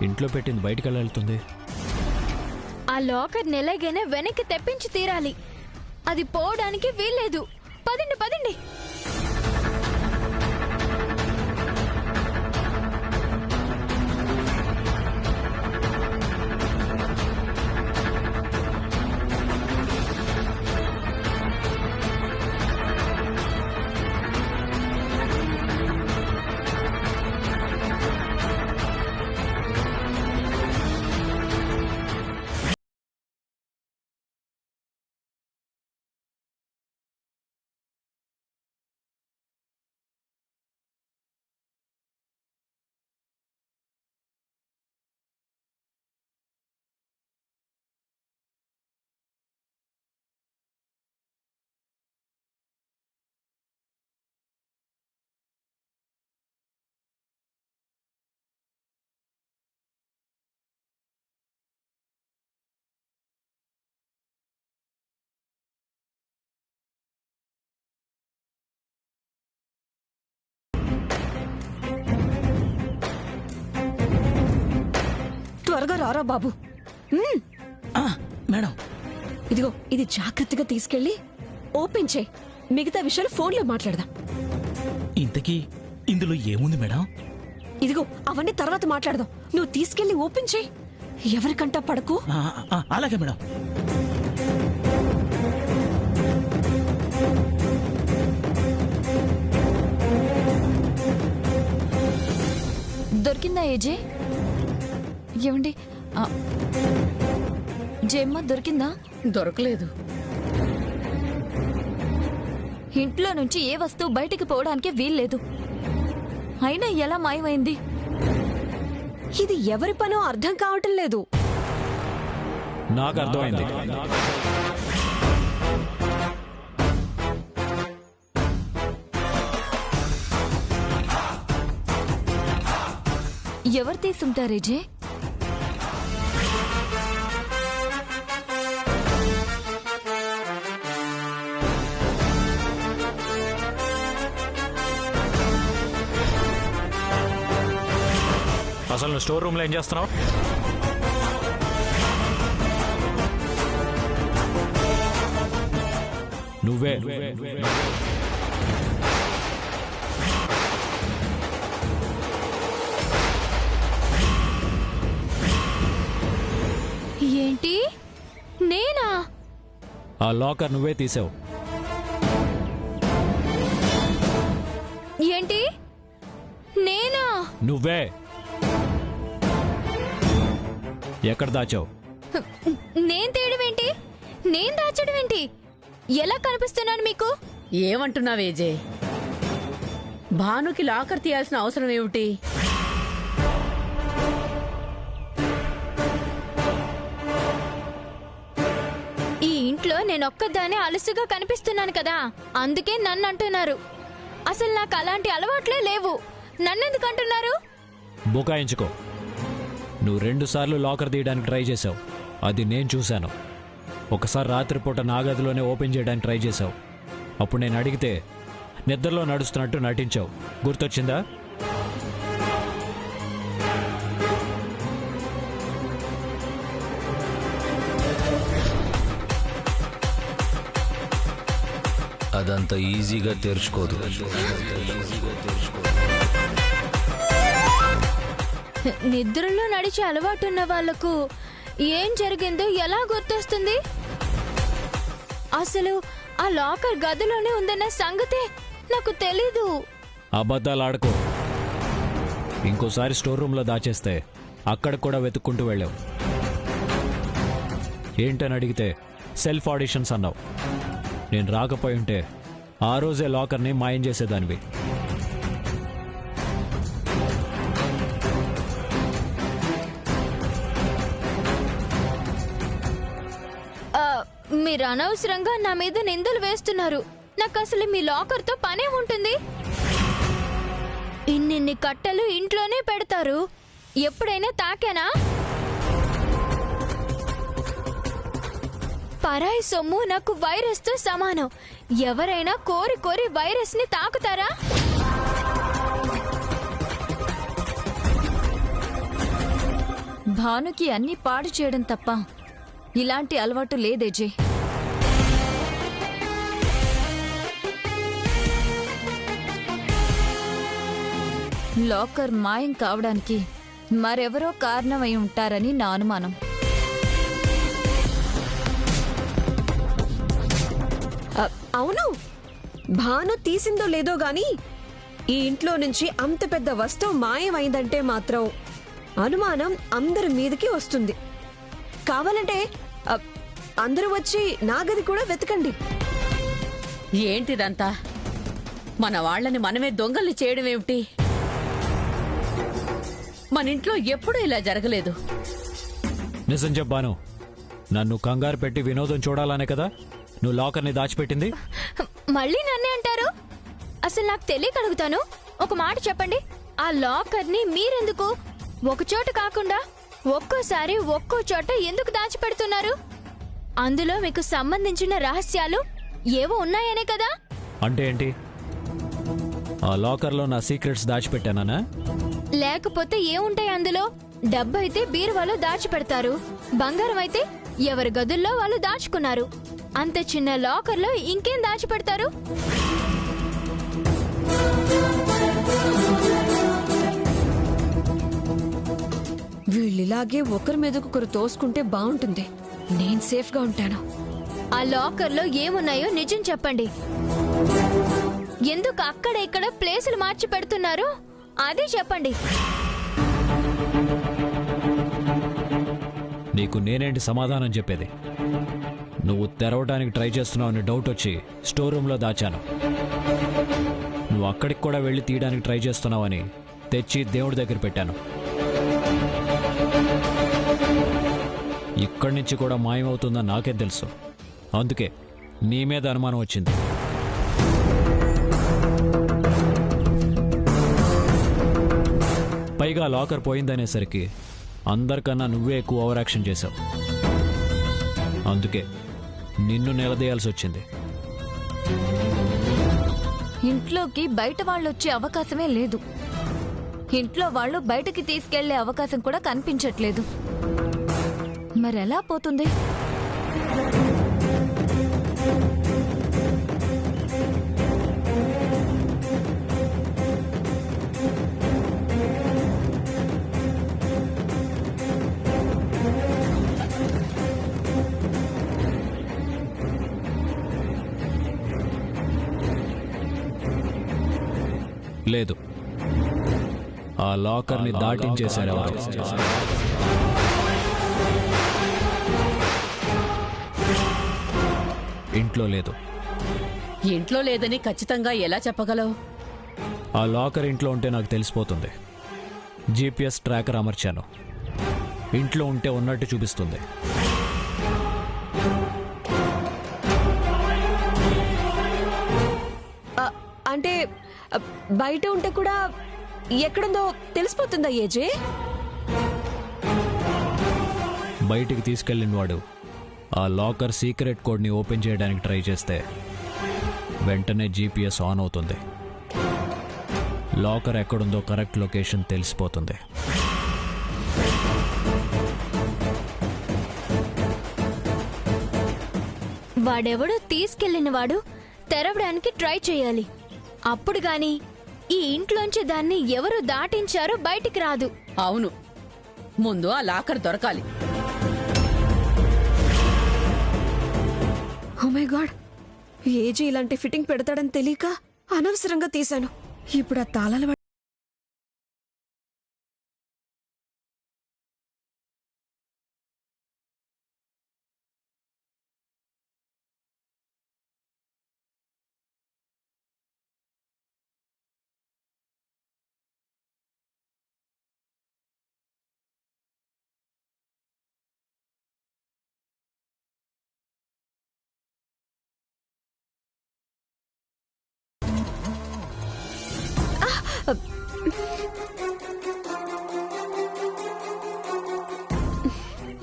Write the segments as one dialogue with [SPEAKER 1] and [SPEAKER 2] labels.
[SPEAKER 1] ఇంట్లో పెట్టింది బయటికి ఎలా వెళ్తుంది?
[SPEAKER 2] ఆ లాకర్ నెలగైనా వెనక్కి తెప్పించి తీరాలి. అది పోవడానికి వీల్లేదు. పదండి పదండి.
[SPEAKER 3] త్వరగా రారా బాబు.
[SPEAKER 4] మేడం,
[SPEAKER 3] ఇదిగో ఇది జాగ్రత్తగా తీసుకెళ్లి ఓపెన్ చేయి. మిగతా విషయాలు ఫోన్లో మాట్లాడదాం.
[SPEAKER 4] ఇంతకీ ఇందులో ఏముంది మేడం?
[SPEAKER 3] ఇదిగో అవన్నీ తర్వాత మాట్లాడదాం. నువ్వు తీసుకెళ్లి ఓపెన్ చేయి. ఎవరికంటా పడకు.
[SPEAKER 4] అలాగే మేడం.
[SPEAKER 2] దొరికిందా ఏజే? ఏమండి, జయమ్మ దొరికిందా?
[SPEAKER 5] దొరకలేదు.
[SPEAKER 2] ఇంట్లో నుంచి ఏ వస్తువు బయటికి పోవడానికి వీల్లేదు. అయినా ఎలా మాయమైంది?
[SPEAKER 3] ఇది ఎవరి పనో అర్థం కావటం లేదు.
[SPEAKER 1] నాకు అర్థమైంది.
[SPEAKER 2] ఎవరు తీసుంటారేజే?
[SPEAKER 1] అసలు నువ్వు స్టోర్ రూమ్ లో ఏం చేస్తున్నావు? నువ్వే
[SPEAKER 2] ఏంటి? నేనా?
[SPEAKER 1] ఆ లాకర్ నువ్వే తీసావు.
[SPEAKER 2] ఏంటి? నేనా?
[SPEAKER 1] నువ్వే. ఎక్కడ దాచావు?
[SPEAKER 2] నేను తీయడం ఏంటి? నేను దాచడం ఏంటి? ఎలా కనిపిస్తున్నాను మీకు?
[SPEAKER 5] ఏమంటున్నావేజే? భానుకి లాకర్ తీయాల్సిన అవసరం ఏమిటి?
[SPEAKER 2] ఈ ఇంట్లో నేనొక్కదానే అలుసుగా కనిపిస్తున్నాను కదా, అందుకే నన్ను అంటున్నారు. అసలు నాకు అలాంటి అలవాట్లే లేవు. నన్నెందుకు అంటున్నారు?
[SPEAKER 1] బుకాయించుకో. నువ్వు 2 సార్లు లాకర్ తీయడానికి ట్రై చేసావు. అది నేను చూశాను. ఒకసారి రాత్రిపూట నా గదిలోనే ఓపెన్ చేయడానికి ట్రై చేసావు. అప్పుడు నేను అడిగితే నిద్రలో నడుస్తున్నట్టు నటించావు. గుర్తొచ్చిందా?
[SPEAKER 6] అదంత ఈజీగా తెరుచుకోదు.
[SPEAKER 2] నిద్రలో నడిచే అలవాటున్న వాళ్లకు ఏం జరిగిందో ఎలా గుర్తొస్తుంది? అసలు ఆ లాకర్ గదిలోనే ఉందన్న సంగతే నాకు తెలీదు.
[SPEAKER 1] అబద్ధాలు ఆడుకో. ఇంకోసారి స్టోర్ రూమ్లో దాచేస్తే అక్కడ కూడా వెతుక్కుంటూ వెళ్ళావు. ఏంటని అడిగితే సెల్ఫ్ ఆడిషన్స్ అన్నావు. నేను రాకపోయి ఉంటే ఆ రోజే లాకర్ని మాయం చేసేదానివి.
[SPEAKER 2] మీరు అనవసరంగా నా మీద నిందలు వేస్తున్నారు. నాకు అసలు మీ లాకర్తో పనే ఉంటుంది. ఇన్నిన్ని కట్టలు ఇంట్లోనే పెడతారు. ఎప్పుడైనా తాకానా? పరాయి సొమ్ము నాకు వైరస్ తో సమానం. ఎవరైనా కోరి కోరి వైరస్ ని తాకుతారా? భానుకి అన్ని పాడు చేయడం తప్ప ఇలాంటి అలవాటు లేదేజే. లాకర్ మాయం కావడానికి మరెవరో కారణమై ఉంటారని నా అనుమానం.
[SPEAKER 3] అవును, భాను తీసిందో లేదో గాని ఈ ఇంట్లో నుంచి అంత పెద్ద వస్తువు మాయమైందంటే మాత్రం అనుమానం అందరి మీదకి వస్తుంది. కావాలంటే అందరూ వచ్చి నా గది కూడా వెతకండి.
[SPEAKER 5] ఏంటిదంతా? మన వాళ్ళని మనమే దొంగల్ని చేయడం ఏమిటి? మన ఇంట్లో ఎప్పుడూ ఇలా జరగలేదు.
[SPEAKER 1] నిజం చెప్పాను, నన్ను కంగారు పెట్టి వినోదం చూడాలనే కదా నువ్వు లాకర్ని దాచిపెట్టింది.
[SPEAKER 2] మళ్ళీ నన్నే అంటారు? అసలు నాకు తెలియకడుగుతాను, ఒక మాట చెప్పండి. ఆ లాకర్ని మీరెందుకు ఒకచోట కాకుండా ఒక్కోసారి ఒక్కో చోట ఎందుకు దాచిపెడుతున్నారు? అందులో మీకు సంబంధించిన రహస్యాలు ఏవో ఉన్నాయనే కదా?
[SPEAKER 1] అంటే ఏంటి? ఆ లాకర్లో నా సీక్రెట్స్ దాచిపెట్టానా?
[SPEAKER 2] లేకపోతే ఏముంటాయి అందులో? డబ్బు అయితే బీరువాలో దాచిపెడతారు, బంగారం అయితే ఎవరి గదుల్లో వాళ్ళు దాచుకున్నారు. అంత చిన్న లాకర్లో ఇంకేం దాచిపెడతారు?
[SPEAKER 3] వీళ్ళిలాగే ఒకరి మీదకొకరు తోసుకుంటే బాగుంటుంది. నేను సేఫ్గా ఉంటాను.
[SPEAKER 2] ఆ లాకర్లో ఏమున్నాయో నిజం చెప్పండి. ఎందుకు అక్కడ ఇక్కడ ప్లేసులు మార్చి పెడుతున్నారు? అదే చెప్పండి.
[SPEAKER 1] నీకు నేనేంటి సమాధానం చెప్పేది? నువ్వు తెరవడానికి ట్రై చేస్తున్నావు అని డౌట్ వచ్చి స్టోర్ రూమ్లో దాచాను. నువ్వు అక్కడికి కూడా వెళ్ళి తీయడానికి ట్రై చేస్తున్నావని తెచ్చి దేవుడి దగ్గర పెట్టాను. ఇక్కడి నుంచి కూడా మాయమవుతుందని నాకే తెలుసు. అందుకే నీ మీద అనుమానం వచ్చింది. పైగా లాకర్ పోయిందనేసరికి అందరికన్నా నువ్వే ఎక్కువ ఓవర్ యాక్షన్ చేశావు. అందుకే నిన్ను నిలదీయాల్సి వచ్చింది.
[SPEAKER 2] ఇంట్లోకి బయట వాళ్ళు వచ్చే అవకాశమే లేదు. ఇంట్లో వాళ్ళు బయటకి తీసుకెళ్లే అవకాశం కూడా కనిపించట్లేదు. మరెలా పోతుంది?
[SPEAKER 1] లేదు, ఆ లాకర్ని దాటించేశారు ఎవరు. ఇంట్లో లేదు.
[SPEAKER 5] ఇంట్లో లేదని ఖచ్చితంగా ఎలా చెప్పగలవు?
[SPEAKER 1] ఆ లాకర్ ఇంట్లో ఉంటే నాకు తెలిసిపోతుంది. జీపీఎస్ ట్రాకర్ అమర్చాను. ఇంట్లో ఉంటే ఉన్నట్టు చూపిస్తుంది.
[SPEAKER 3] అంటే బయట ఉంటే కూడా ఎక్కడుందో తెలిసిపోతుందా ఏజే?
[SPEAKER 1] బయటికి తీసుకెళ్ళిన వాడు ఆ లాకర్ సీక్రెట్ కోడ్ని ఓపెన్ చేయడానికి ట్రై చేస్తే వెంటనే జీపీఎస్ ఆన్ అవుతుంది. లాకర్ ఎక్కడుందో కరెక్ట్ లొకేషన్ తెలిసిపోతుంది.
[SPEAKER 2] వాడెవడో తీసుకెళ్లిన వాడు తెరవడానికి ట్రై చేయాలి. అప్పుడు గాని ఈ ఇంట్లోంచి దాన్ని ఎవరు దాటించారో బయటికి రాదు.
[SPEAKER 5] అవును, ముందు ఆ లాకర్ దొరకాలి.
[SPEAKER 3] ఓ మై గాడ్, ఏజీ ఇలాంటి ఫిట్టింగ్ పెడతాడని తెలియక అనవసరంగా తీశాను. ఇప్పుడు ఆ తాళాల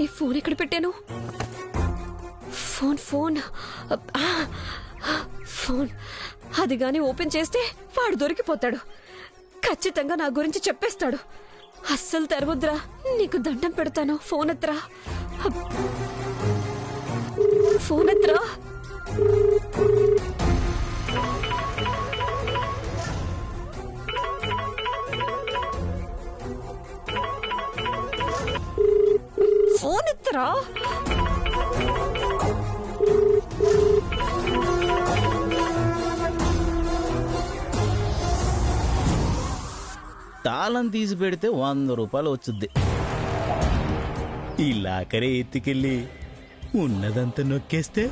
[SPEAKER 3] ఈ ఫోన్ ఎక్కడ పెట్టాను? ఫోన్ అది గాని ఓపెన్ చేస్తే వాడు దొరికిపోతాడు. ఖచ్చితంగా నా గురించి చెప్పేస్తాడు. అస్సలు తెరవద్దురా, నీకు దండం పెడతాను. ఫోన్ ఎత్తరా, ఫోన్ ఎత్తరా. ఫోన్ ఎత్తరా.
[SPEAKER 4] తాళం తీసి పెడితే 100 రూపాయలు వచ్చుద్ది. ఈ లాకరే ఎత్తుకెళ్ళి ఉన్నదంతా నొక్కేస్తే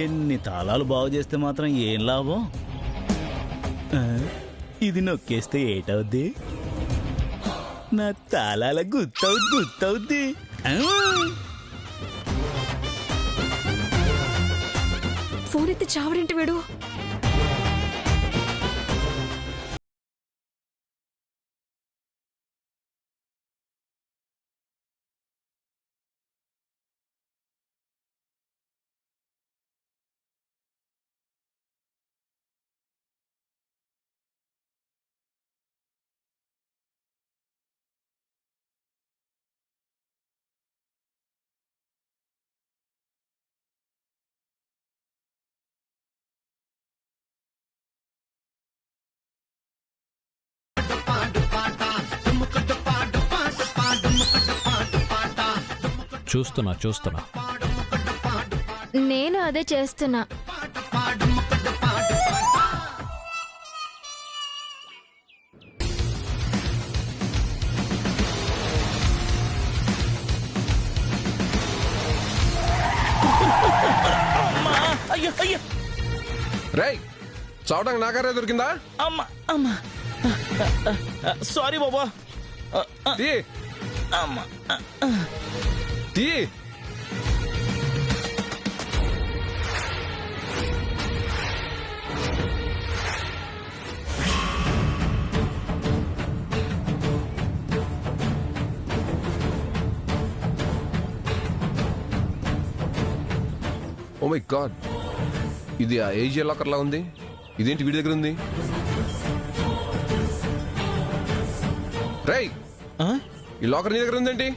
[SPEAKER 4] ఎన్ని తాళాలు బాగు చేస్తే మాత్రం ఏం లాభం? ఆ, ఇది నొక్కేస్తే ఏటవుద్ది? నా తాళాల గుత్తవుద్ది.
[SPEAKER 3] ఫోన్ ఎత్తి చావడేంటి వీడు?
[SPEAKER 1] చూస్తున్నా.
[SPEAKER 2] నేను అదే చేస్తున్నా.
[SPEAKER 4] అయ్యో అయ్యో,
[SPEAKER 7] రేయ్ చావడానికి నాగారే దొరికిందా?
[SPEAKER 4] అమ్మా సారీ బాబా.
[SPEAKER 7] తీ
[SPEAKER 4] అమ్మా
[SPEAKER 7] తీ. ఓ మై గాడ్, ఇది ఆ ఏజియా లాకర్ లా ఉంది. ఇదేంటి వీడి దగ్గర ఉంది? రేయ్, ఈ లాకర్ నీ దగ్గర ఉందేంటి?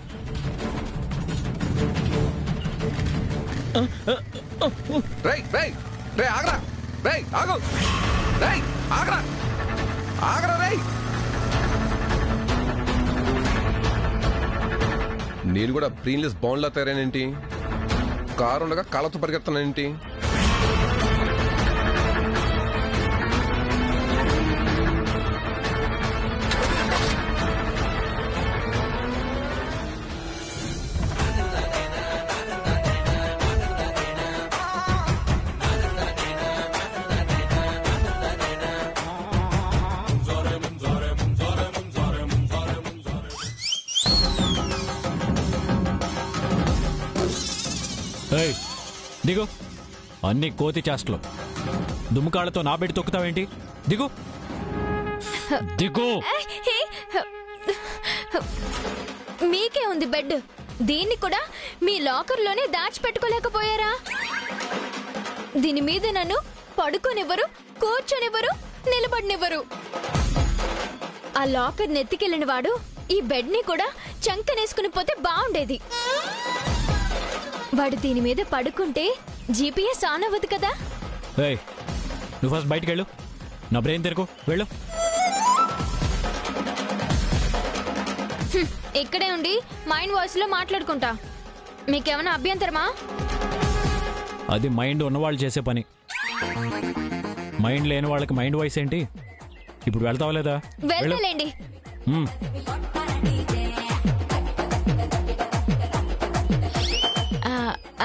[SPEAKER 7] రేయ్ రేయ్ రేయ్ ఆగరా, రేయ్ ఆగు, రేయ్ ఆగరా, ఆగరా రేయ్. నేను కూడా బ్రెయిన్లెస్ బౌండ్ లా తయారేనేంటి? కారు ఉండగా కాళ్ళతో పరిగెత్తానేంటి?
[SPEAKER 1] ఏయ్, దిగు. అన్ని కోతి చేష్టలు. దుమ్ముకాళ్ళతో నా బెడ్ తొక్కుతావేంటి? దిగు దిగు.
[SPEAKER 2] మీకే ఉంది బెడ్, దీన్ని కూడా మీ లాకర్లోనే దాచిపెట్టుకోలేకపోయారా? దీని మీద నన్ను పడుకోనివ్వరు, కూర్చొనివ్వరు, నిలబడినివ్వరు. ఆ లాకర్ నెత్తికెళ్ళిన వాడు ఈ బెడ్ ని కూడా చంకనేసుకుని పోతే బాగుండేది. వాడు దీని మీద పడుకుంటే జీపీఎస్ ఆన్ అవ్వదు కదా.
[SPEAKER 1] ఏయ్, నువ్వు ఫస్ట్ బయటికి వెళ్ళు. నా బ్రెయిన్ తెరుకు, వెళ్ళు.
[SPEAKER 2] ఇక్కడే ఉండి మైండ్ వాయిస్ లో మాట్లాడుకుంటా. మీకేమైనా అభ్యంతరమా?
[SPEAKER 1] అది మైండ్ ఉన్నవాళ్ళు చేసే పని. మైండ్ లేని వాళ్ళకి మైండ్ వాయిస్ ఏంటి? ఇప్పుడు వెళ్తావా లేదా?
[SPEAKER 2] వెళ్ళలేండి.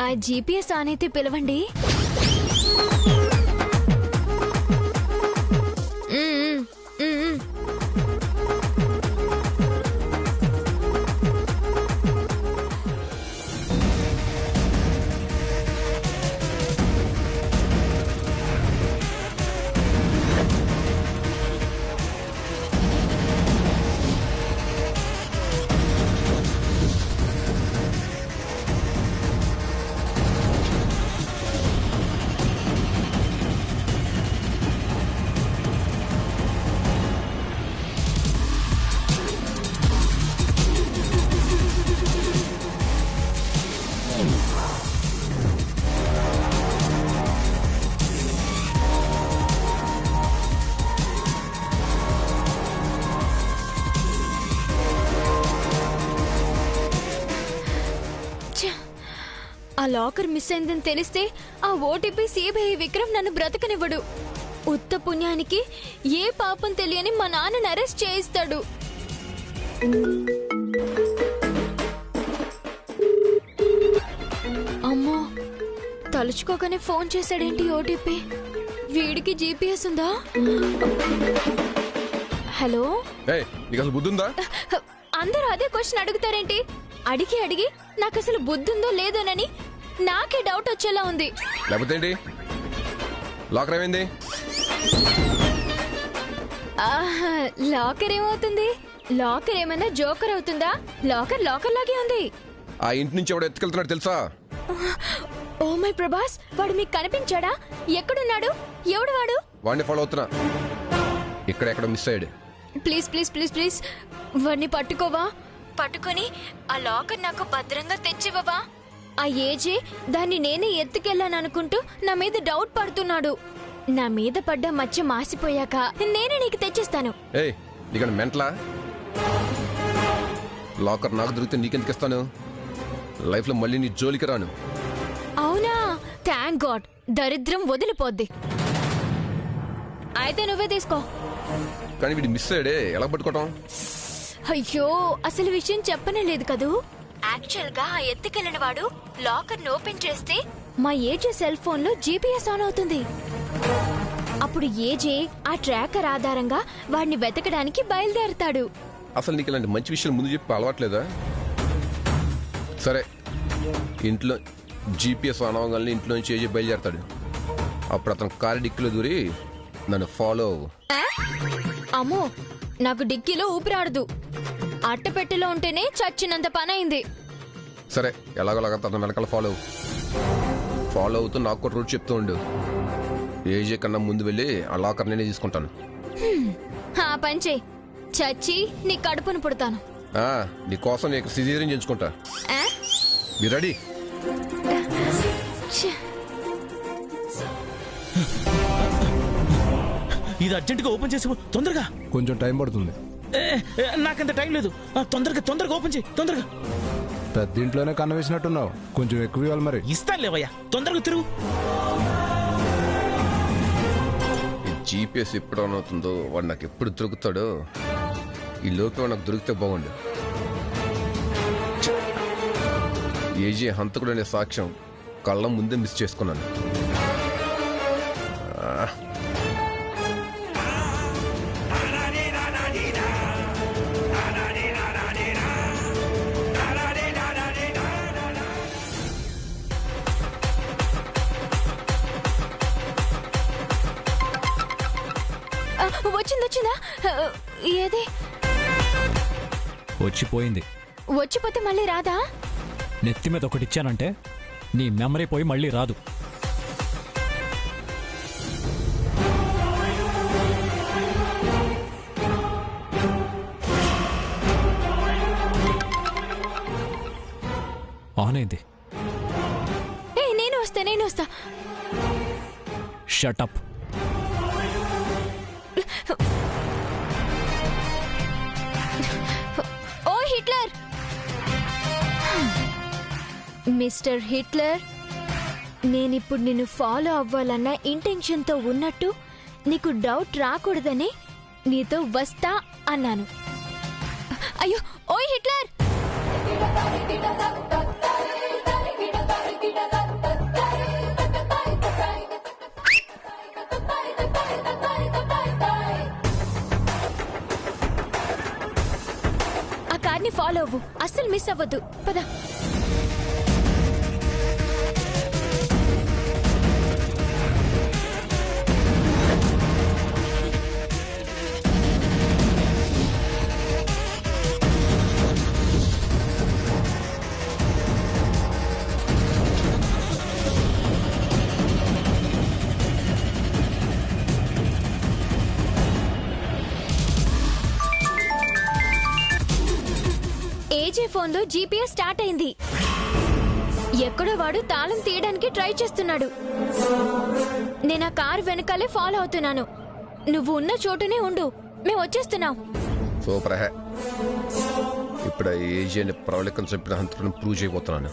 [SPEAKER 2] ఆ జీపీఎస్ ఆన్ అయితే పిలవండి. ఆ లాకర్ మిస్ అయిందని తెలిస్తే ఆ ఓటీపీ సిబిఐ విక్రమ్ నన్ను బ్రతకనివ్వడు. ఉత్త పుణ్యానికి ఏ పాపం తెలియని మా నాన్నని అరెస్ట్ చేయిస్తాడు. అమ్మో, తలుచుకోగానే ఫోన్ చేశాడేంటి ఓటీపీ? వీడికి జీపీఎస్ ఉందా? హలో,
[SPEAKER 7] నీకు అసలు బుద్ధి ఉందా?
[SPEAKER 2] అందరూ అదే క్వశ్చన్ అడుగుతారేంటి? అడిగి అడిగి నాకు అసలు బుద్ధుందో లేదోనని నాకే డౌట్ వచ్చేలా ఉంది.
[SPEAKER 7] లేకపోతే ఏంటి? లాకర్ ఏమైంది?
[SPEAKER 2] లాకర్ ఏమవుతుంది? లాకర్ ఏమైనా జోకర్ అవుతుందా? లాకర్ లాకర్ లాగే ఉంది.
[SPEAKER 7] ఆ ఇంటి నుంచి ఎవడో ఎత్తుకెళ్తున్నాడు తెలుసా?
[SPEAKER 2] ఓ మై ప్రభాస్, వాడు మీకు కనిపించాడా? ఎక్కడున్నాడు? ఎవడు వాడు?
[SPEAKER 7] వాడిని ఫాలో అవుతున్నా. ఎక్కడ మిస్ అయ్యాడు.
[SPEAKER 2] ప్లీజ్ ప్లీజ్ ప్లీజ్ ప్లీజ్ వాడిని పట్టుకోవా? పట్టుకొని ఆ లాకర్ నాకు భద్రంగా తెచ్చివ్వవా? ఆ ఏజే దాన్ని నేనే ఎత్తుకెళ్ళాను అనుకుంటూ నా మీద డౌట్ పడుతున్నాడు. నా మీద పడ్డ మచ్చ మాసిపోయాక నేనే నీకు తెచ్చిస్తాను.
[SPEAKER 7] నీకు మెంటలా? లాకర్ నాకు దొరికితే నీకెందుకు ఇస్తాను? లైఫ్ లో మళ్ళీ నీ జోలికి రాను.
[SPEAKER 2] అవునా? థ్యాంక్ గాడ్, దరిద్రం వదిలిపోద్ది. అయితే నువ్వే తీసుకో.
[SPEAKER 7] కానీ వీడు మిస్ అయ్యాడే, ఎలా పట్టుకోవటం?
[SPEAKER 2] అయ్యో, అసలు విషయం చెప్పనే లేదు కదూ. యాక్చువల్ గా ఆ ఎత్తుకెళ్లిన వాడు లాకర్ ని ఓపెన్ చేస్తే మా ఏజే సెల్ ఫోన్ లో జీపీఎస్ ఆన్ అవుతుంది. అప్పుడు ఏజే ఆ ట్రాకర్ ఆధారంగా వాడిని వెతకడానికి బయలుదేరతాడు.
[SPEAKER 7] అసలు నీకు ఇలాంటి మంచి విషయాలు ముందు చెప్పి అలవాట్లేదా? సరే, ఇంట్లో జీపీఎస్ ఆన్ అవ్వగానే ఇంట్లో నుంచి ఏజే బయలుదేరతాడు. అప్పుడు అతను కారు డిక్కీలో దూరి నన్ను ఫాలో అవ్వు.
[SPEAKER 2] అమ్మో, నాకు డిక్కీలో ఊపిరాడదు. అట్టపెట్టెలో ఉంటేనే చచ్చినంత పని అయింది.
[SPEAKER 7] సరే, ఎలాగోలాగా తన వెనకాల ఫాలో అవుతూ నాకు కూడా రూట్ చెప్తూ ఉండు. ఏజే కన్నా ముందు వెళ్ళి ఆ లాకర్ నేనే తీసుకుంటాను.
[SPEAKER 2] ఆ పని చెయ్యి, చచ్చి నీ కడుపును పుడతాను.
[SPEAKER 7] నీ కోసం నేను సిజేరియన్ చేయించుకుంటా. మీరు రెడీ?
[SPEAKER 4] ఇది అర్జెంటుగా ఓపెన్ చేసి తొందరగా.
[SPEAKER 8] కొంచెం టైం పడుతుంది.
[SPEAKER 4] నాకంత టైం లేదు. తొందరగా ఓపెన్ చేయి, తొందరగా.
[SPEAKER 8] పెద్ద ఇంట్లోనే కన్ను వేసినట్టున్నావు, కొంచెం ఎక్కువ ఇవ్వాలి. మరి
[SPEAKER 4] ఇస్తాను లేవయ్యా, తొందరగా తిరుగు.
[SPEAKER 7] జీపీఎస్ ఎప్పుడు ఆన్ అవుతుందో వాడు నాకు ఎప్పుడు దొరుకుతాడో. ఈ లోపల నాకు దొరికితే బాగుండు. ఏజీ హంతకుడు అనే సాక్ష్యం కళ్ళ ముందే మిస్ చేసుకున్నాను.
[SPEAKER 2] వచ్చిందా? ఏది?
[SPEAKER 1] వచ్చిపోయింది.
[SPEAKER 2] వచ్చిపోతే మళ్ళీ రాదా?
[SPEAKER 1] నెత్తి మీద ఒకటి ఇచ్చానంటే నీ మెమరీ పోయి మళ్ళీ రాదు. ఆన్ అయింది.
[SPEAKER 2] నేను వస్తా.
[SPEAKER 1] Shut up.
[SPEAKER 2] Oh Hitler! Mister Hitler, నేనిప్పుడు నిన్ను ఫాలో అవ్వాలన్న ఇంటెన్షన్తో ఉన్నట్టు నీకు డౌట్ రాకూడదని నీతో వస్తా అన్నాను. అయ్యో, ఓయ్ హిట్లర్! ఆ కార్ని ఫాలో అవ్వు, అస్సలు మిస్ అవ్వద్దు. పద. ఏజే ఫోన్లో జీపీఎస్ స్టార్ట్ అయింది. ఎక్కడో వాడు తాళం తీయడానికి ట్రై చేస్తున్నాడు. నేను ఆ కారు వెనకాలే ఫాలో అవుతున్నాను. నువ్వు ఉన్న చోటునే ఉండు, మేము వచ్చేస్తున్నాం.
[SPEAKER 7] Super hey. ఇప్పుడు ఏజే ప్రవళికను చంపిన హంతకులను ప్రూవ్ చేయబోతున్నాను.